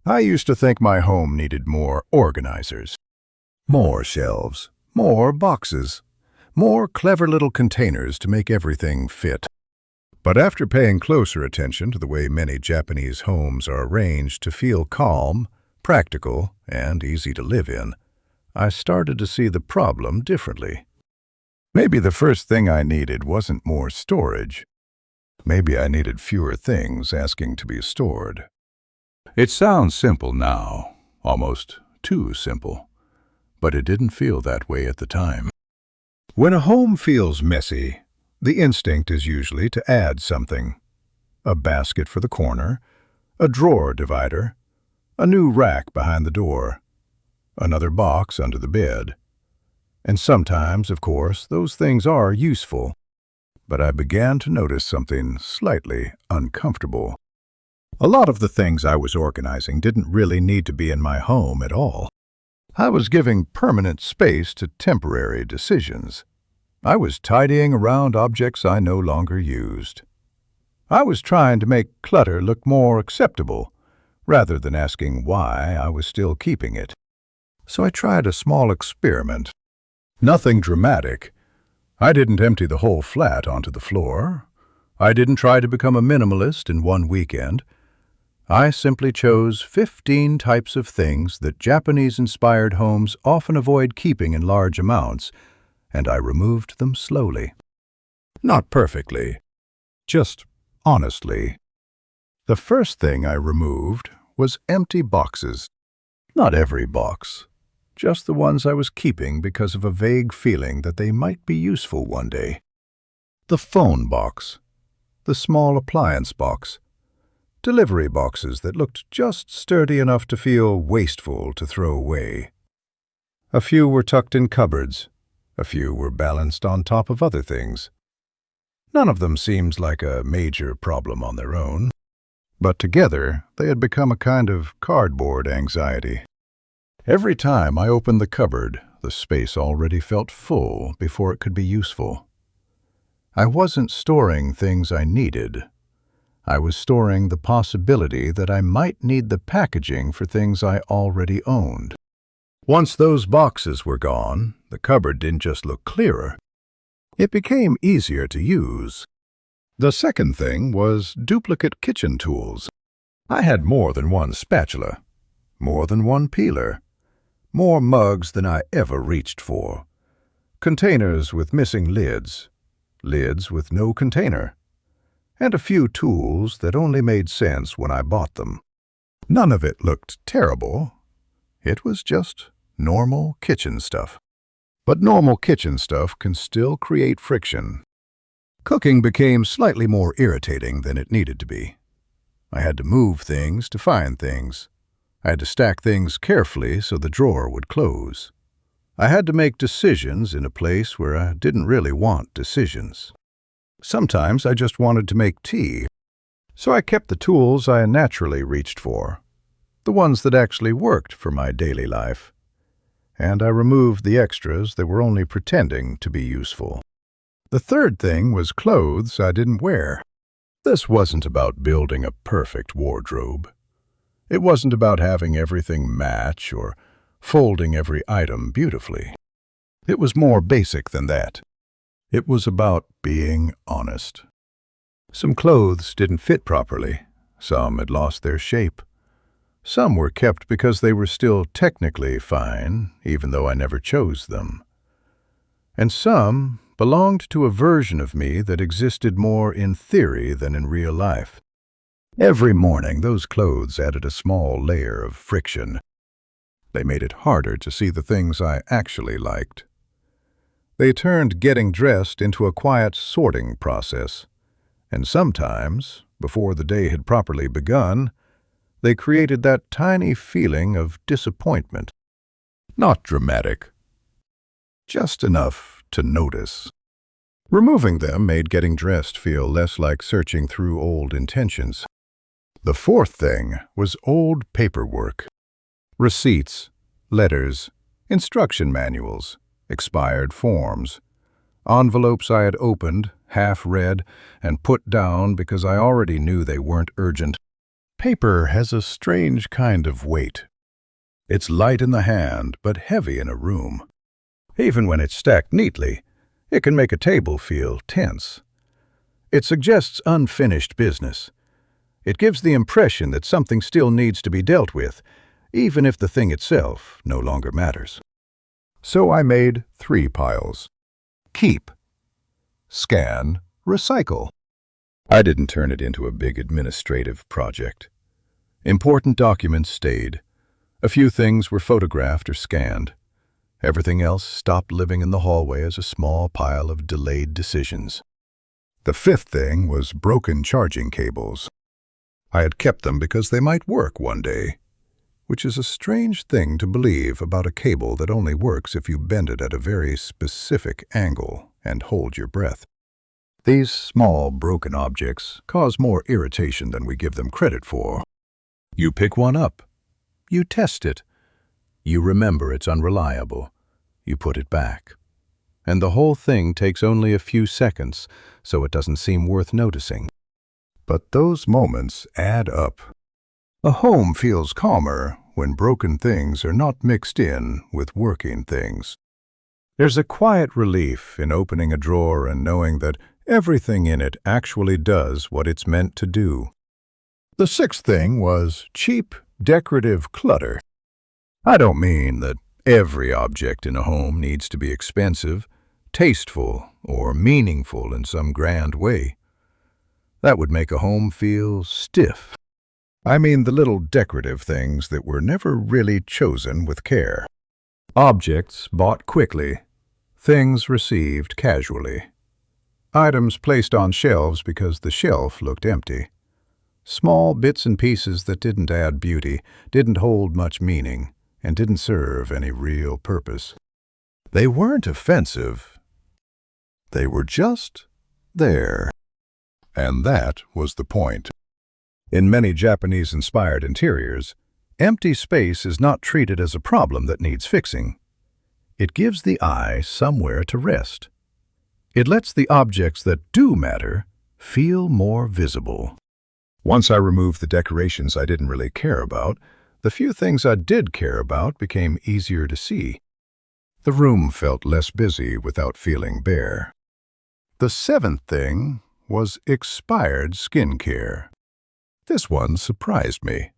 I used to think my home needed more organizers. More shelves, more boxes, more clever little containers to make everything fit. But after paying closer attention to the way many Japanese homes are arranged to feel calm, practical, and easy to live in, I started to see the problem differently. Maybe the first thing I needed wasn't more storage. Maybe I needed fewer things asking to be stored. It sounds simple now, almost too simple, but it didn't feel that way at the time. When a home feels messy, the instinct is usually to add something. A basket for the corner, a drawer divider, a new rack behind the door, another box under the bed. And sometimes, of course, those things are useful. But I began to notice something slightly uncomfortable. A lot of the things I was organizing didn't really need to be in my home at all. I was giving permanent space to temporary decisions. I was tidying around objects I no longer used. I was trying to make clutter look more acceptable, rather than asking why I was still keeping it. So I tried a small experiment. Nothing dramatic. I didn't empty the whole flat onto the floor. I didn't try to become a minimalist in one weekend. I simply chose 15 types of things that Japanese-inspired homes often avoid keeping in large amounts, and I removed them slowly. Not perfectly, just honestly. The first thing I removed was empty boxes. Not every box, just the ones I was keeping because of a vague feeling that they might be useful one day. The phone box, the small appliance box, delivery boxes that looked just sturdy enough to feel wasteful to throw away. A few were tucked in cupboards. A few were balanced on top of other things. None of them seemed like a major problem on their own, but together they had become a kind of cardboard anxiety. Every time I opened the cupboard, the space already felt full before it could be useful. I wasn't storing things I needed. I was storing the possibility that I might need the packaging for things I already owned. Once those boxes were gone, the cupboard didn't just look clearer. It became easier to use. The second thing was duplicate kitchen tools. I had more than one spatula, more than one peeler, more mugs than I ever reached for, containers with missing lids, lids with no container, and a few tools that only made sense when I bought them. None of it looked terrible. It was just normal kitchen stuff. But normal kitchen stuff can still create friction. Cooking became slightly more irritating than it needed to be. I had to move things to find things. I had to stack things carefully so the drawer would close. I had to make decisions in a place where I didn't really want decisions. Sometimes I just wanted to make tea, so I kept the tools I naturally reached for, the ones that actually worked for my daily life, and I removed the extras that were only pretending to be useful. The third thing was clothes I didn't wear. This wasn't about building a perfect wardrobe. It wasn't about having everything match or folding every item beautifully. It was more basic than that. It was about being honest. Some clothes didn't fit properly. Some had lost their shape. Some were kept because they were still technically fine, even though I never chose them. And some belonged to a version of me that existed more in theory than in real life. Every morning, those clothes added a small layer of friction. They made it harder to see the things I actually liked. They turned getting dressed into a quiet sorting process, and sometimes, before the day had properly begun, they created that tiny feeling of disappointment. Not dramatic, just enough to notice. Removing them made getting dressed feel less like searching through old intentions. The fourth thing was old paperwork. Receipts, letters, instruction manuals, expired forms, envelopes I had opened, half read, and put down because I already knew they weren't urgent. Paper has a strange kind of weight. It's light in the hand, but heavy in a room. Even when it's stacked neatly, it can make a table feel tense. It suggests unfinished business. It gives the impression that something still needs to be dealt with, even if the thing itself no longer matters. So I made 3 piles. Keep, scan, recycle. I didn't turn it into a big administrative project. Important documents stayed. A few things were photographed or scanned. Everything else stopped living in the hallway as a small pile of delayed decisions. The 5th thing was broken charging cables. I had kept them because they might work one day, which is a strange thing to believe about a cable that only works if you bend it at a very specific angle and hold your breath. These small broken objects cause more irritation than we give them credit for. You pick one up. You test it. You remember it's unreliable. You put it back. And the whole thing takes only a few seconds, so it doesn't seem worth noticing. But those moments add up. A home feels calmer when broken things are not mixed in with working things. There's a quiet relief in opening a drawer and knowing that everything in it actually does what it's meant to do. The 6th thing was cheap, decorative clutter. I don't mean that every object in a home needs to be expensive, tasteful, or meaningful in some grand way. That would make a home feel stiff. I mean the little decorative things that were never really chosen with care. Objects bought quickly, things received casually. Items placed on shelves because the shelf looked empty. Small bits and pieces that didn't add beauty, didn't hold much meaning, and didn't serve any real purpose. They weren't offensive. They were just there. And that was the point. In many Japanese-inspired interiors, empty space is not treated as a problem that needs fixing. It gives the eye somewhere to rest. It lets the objects that do matter feel more visible. Once I removed the decorations I didn't really care about, the few things I did care about became easier to see. The room felt less busy without feeling bare. The 7th thing was expired skincare. This one surprised me.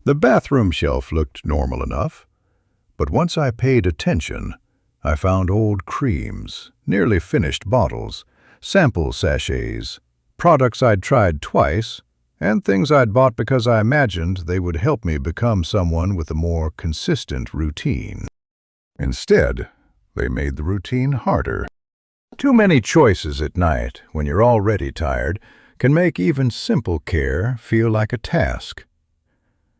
The bathroom shelf looked normal enough, but once I paid attention, I found old creams, nearly finished bottles, sample sachets, products I'd tried twice, and things I'd bought because I imagined they would help me become someone with a more consistent routine. Instead, they made the routine harder. Too many choices at night, when you're already tired, can make even simple care feel like a task.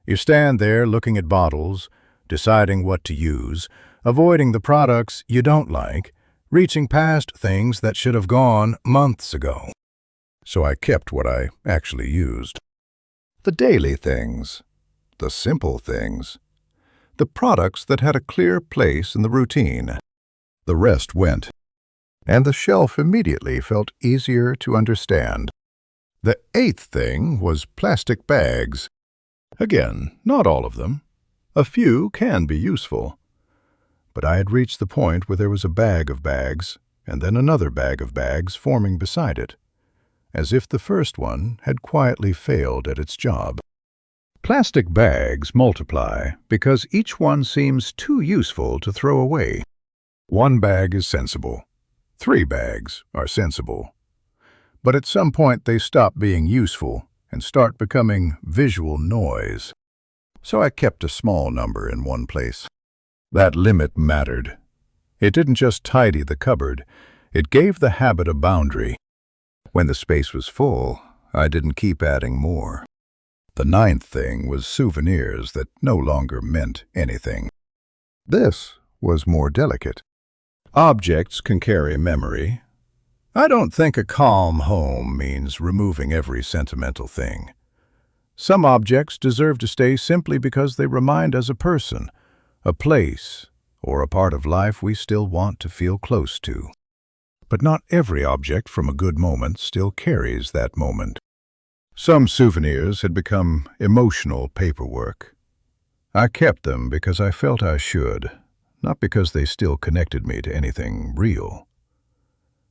You stand there looking at bottles, deciding what to use, avoiding the products you don't like, reaching past things that should have gone months ago. So I kept what I actually used. The daily things, the simple things, the products that had a clear place in the routine. The rest went, and the shelf immediately felt easier to understand. The 8th thing was plastic bags. Again, not all of them. A few can be useful. But I had reached the point where there was a bag of bags, and then another bag of bags forming beside it, as if the first one had quietly failed at its job. Plastic bags multiply because each one seems too useful to throw away. 1 bag is sensible. 3 bags are sensible. But at some point they stop being useful and start becoming visual noise. So I kept a small number in one place. That limit mattered. It didn't just tidy the cupboard, it gave the habit a boundary. When the space was full, I didn't keep adding more. The 9th thing was souvenirs that no longer meant anything. This was more delicate. Objects can carry memory. I don't think a calm home means removing every sentimental thing. Some objects deserve to stay simply because they remind us a person, a place, or a part of life we still want to feel close to. But not every object from a good moment still carries that moment. Some souvenirs had become emotional paperwork. I kept them because I felt I should, not because they still connected me to anything real.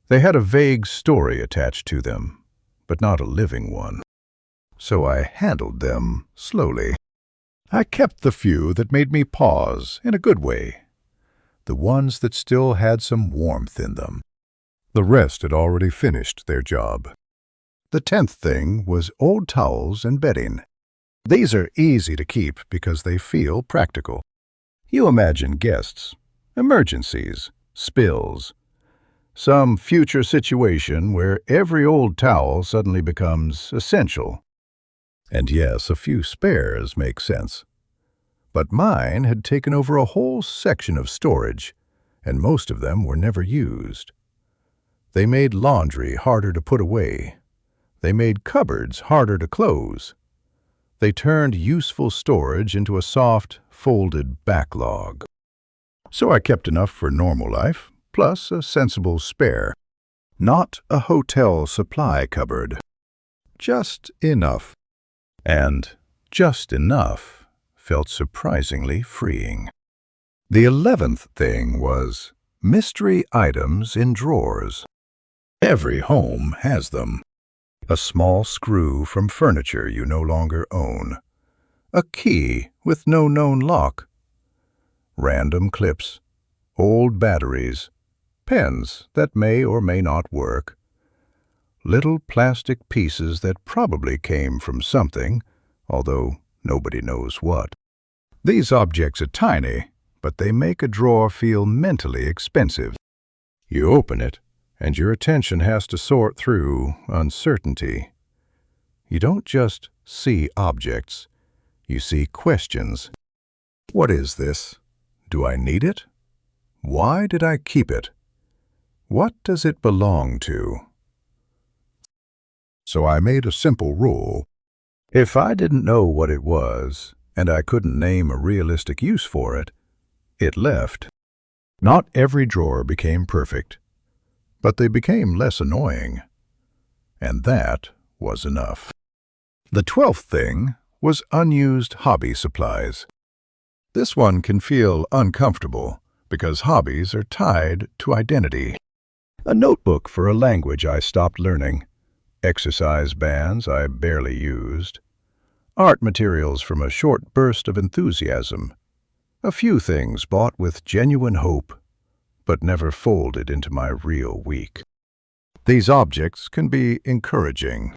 They had a vague story attached to them, but not a living one. So I handled them slowly. I kept the few that made me pause in a good way, the ones that still had some warmth in them. The rest had already finished their job. The 10th thing was old towels and bedding. These are easy to keep because they feel practical. You imagine guests, emergencies, spills, some future situation where every old towel suddenly becomes essential. And yes, a few spares make sense. But mine had taken over a whole section of storage, and most of them were never used. They made laundry harder to put away. They made cupboards harder to close. They turned useful storage into a soft, folded backlog. So I kept enough for normal life, plus a sensible spare. Not a hotel supply cupboard. Just enough. And just enough felt surprisingly freeing. The 11th thing was mystery items in drawers. Every home has them. A small screw from furniture you no longer own. A key with no known lock. Random clips. Old batteries. Pens that may or may not work. Little plastic pieces that probably came from something, although nobody knows what. These objects are tiny, but they make a drawer feel mentally expensive. You open it, and your attention has to sort through uncertainty. You don't just see objects, you see questions. What is this? Do I need it? Why did I keep it? What does it belong to? So I made a simple rule. If I didn't know what it was, and I couldn't name a realistic use for it, it left. Not every drawer became perfect, but they became less annoying. And that was enough. The 12th thing was unused hobby supplies. This one can feel uncomfortable because hobbies are tied to identity. A notebook for a language I stopped learning. Exercise bands I barely used. Art materials from a short burst of enthusiasm. A few things bought with genuine hope, but never folded into my real week. These objects can be encouraging,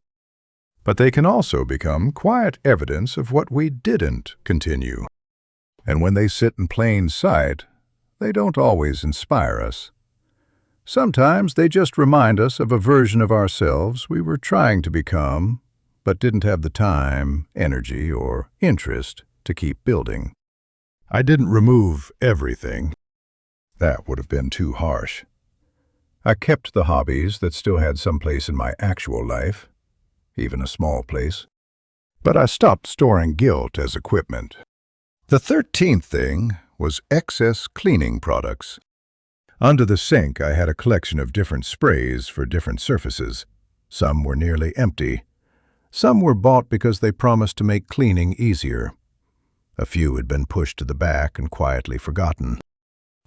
but they can also become quiet evidence of what we didn't continue. And when they sit in plain sight, they don't always inspire us. Sometimes they just remind us of a version of ourselves we were trying to become, but didn't have the time, energy, or interest to keep building. I didn't remove everything. That would have been too harsh. I kept the hobbies that still had some place in my actual life, even a small place. But I stopped storing guilt as equipment. The 13th thing was excess cleaning products. Under the sink, I had a collection of different sprays for different surfaces. Some were nearly empty. Some were bought because they promised to make cleaning easier. A few had been pushed to the back and quietly forgotten.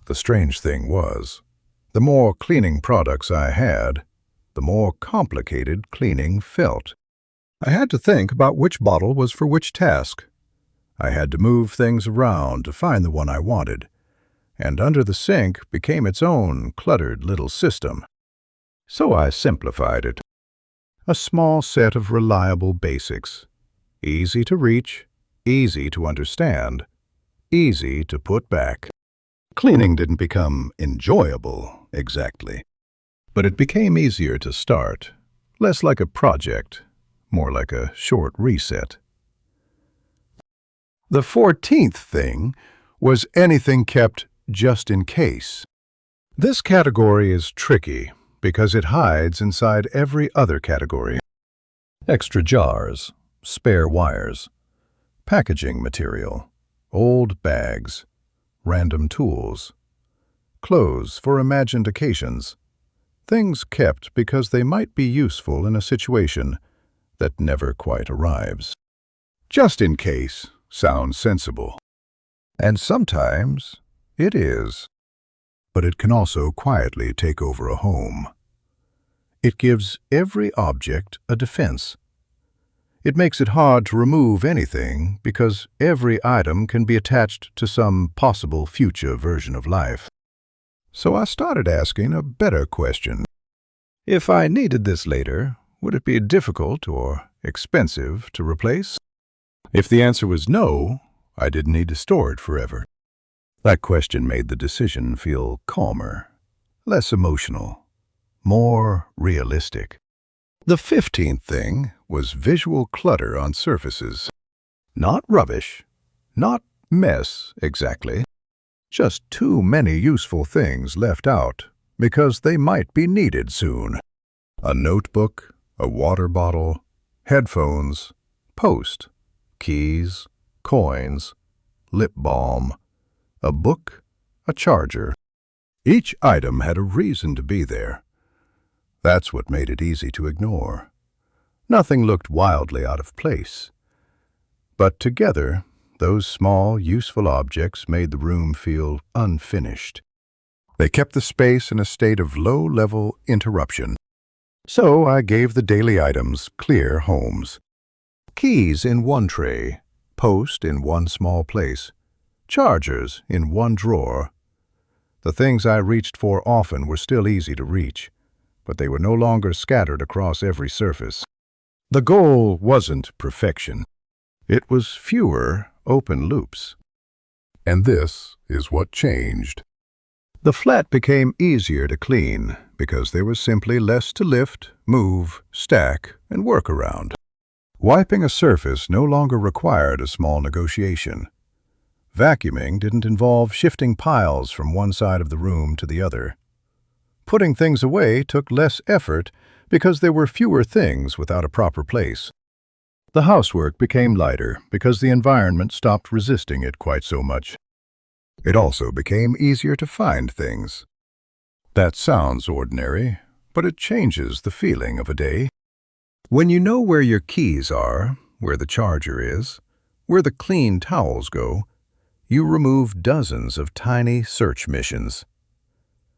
The strange thing was, the more cleaning products I had, the more complicated cleaning felt. I had to think about which bottle was for which task. I had to move things around to find the one I wanted, and under the sink became its own cluttered little system. So I simplified it. A small set of reliable basics. Easy to reach, easy to understand, easy to put back. Cleaning didn't become enjoyable, exactly. But it became easier to start, less like a project, more like a short reset. The 14th thing was anything kept just in case. This category is tricky because it hides inside every other category. Extra jars, spare wires, packaging material, old bags, random tools, clothes for imagined occasions, things kept because they might be useful in a situation, that never quite arrives. Just in case sounds sensible. And sometimes it is. But it can also quietly take over a home. It gives every object a defense. It makes it hard to remove anything because every item can be attached to some possible future version of life. So I started asking a better question. If I needed this later, would it be difficult or expensive to replace? If the answer was no, I didn't need to store it forever. That question made the decision feel calmer, less emotional, more realistic. The 15th thing was visual clutter on surfaces. Not rubbish, not mess exactly, just too many useful things left out because they might be needed soon. A notebook, a water bottle, headphones, post, keys, coins, lip balm, a book, a charger. Each item had a reason to be there. That's what made it easy to ignore. Nothing looked wildly out of place. But together, those small, useful objects made the room feel unfinished. They kept the space in a state of low-level interruption. So I gave the daily items clear homes. Keys in one tray, post in one small place, chargers in one drawer. The things I reached for often were still easy to reach, but they were no longer scattered across every surface. The goal wasn't perfection. It was fewer open loops. And this is what changed. The flat became easier to clean because there was simply less to lift, move, stack, and work around. Wiping a surface no longer required a small negotiation. Vacuuming didn't involve shifting piles from one side of the room to the other. Putting things away took less effort because there were fewer things without a proper place. The housework became lighter because the environment stopped resisting it quite so much. It also became easier to find things. That sounds ordinary, but it changes the feeling of a day. When you know where your keys are, where the charger is, where the clean towels go, you remove dozens of tiny search missions.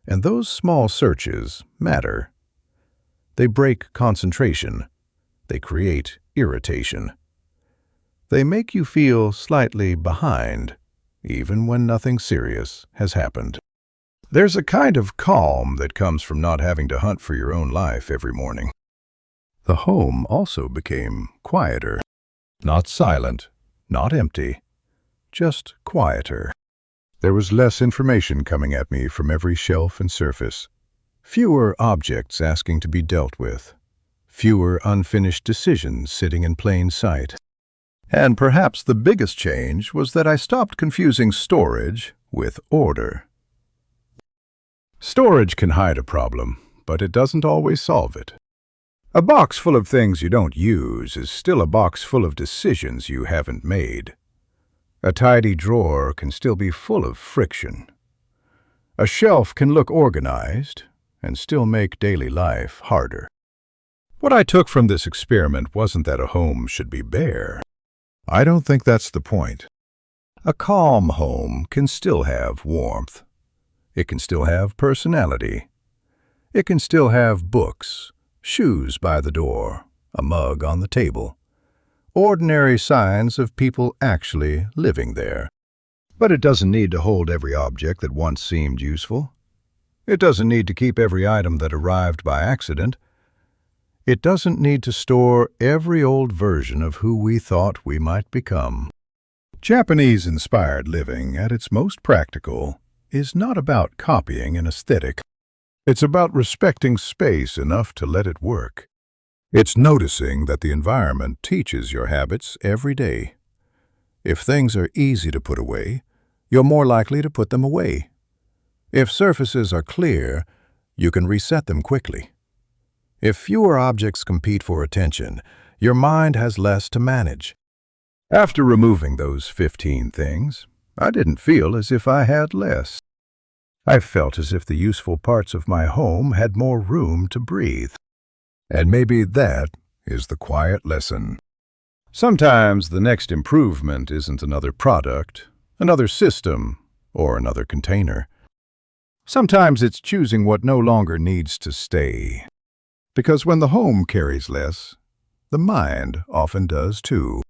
And those small searches matter. They break concentration. They create irritation. They make you feel slightly behind, even when nothing serious has happened. There's a kind of calm that comes from not having to hunt for your own life every morning. The home also became quieter. Not silent, not empty, just quieter. There was less information coming at me from every shelf and surface. Fewer objects asking to be dealt with. Fewer unfinished decisions sitting in plain sight. And perhaps the biggest change was that I stopped confusing storage with order. Storage can hide a problem, but it doesn't always solve it. A box full of things you don't use is still a box full of decisions you haven't made. A tidy drawer can still be full of friction. A shelf can look organized and still make daily life harder. What I took from this experiment wasn't that a home should be bare. I don't think that's the point. A calm home can still have warmth. It can still have personality. It can still have books, shoes by the door, a mug on the table. Ordinary signs of people actually living there. But it doesn't need to hold every object that once seemed useful. It doesn't need to keep every item that arrived by accident. It doesn't need to store every old version of who we thought we might become. Japanese-inspired living, at its most practical, is not about copying an aesthetic. It's about respecting space enough to let it work. It's noticing that the environment teaches your habits every day. If things are easy to put away, you're more likely to put them away. If surfaces are clear, you can reset them quickly. If fewer objects compete for attention, your mind has less to manage. After removing those 15 things, I didn't feel as if I had less. I felt as if the useful parts of my home had more room to breathe. And maybe that is the quiet lesson. Sometimes the next improvement isn't another product, another system, or another container. Sometimes it's choosing what no longer needs to stay. Because when the home carries less, the mind often does too.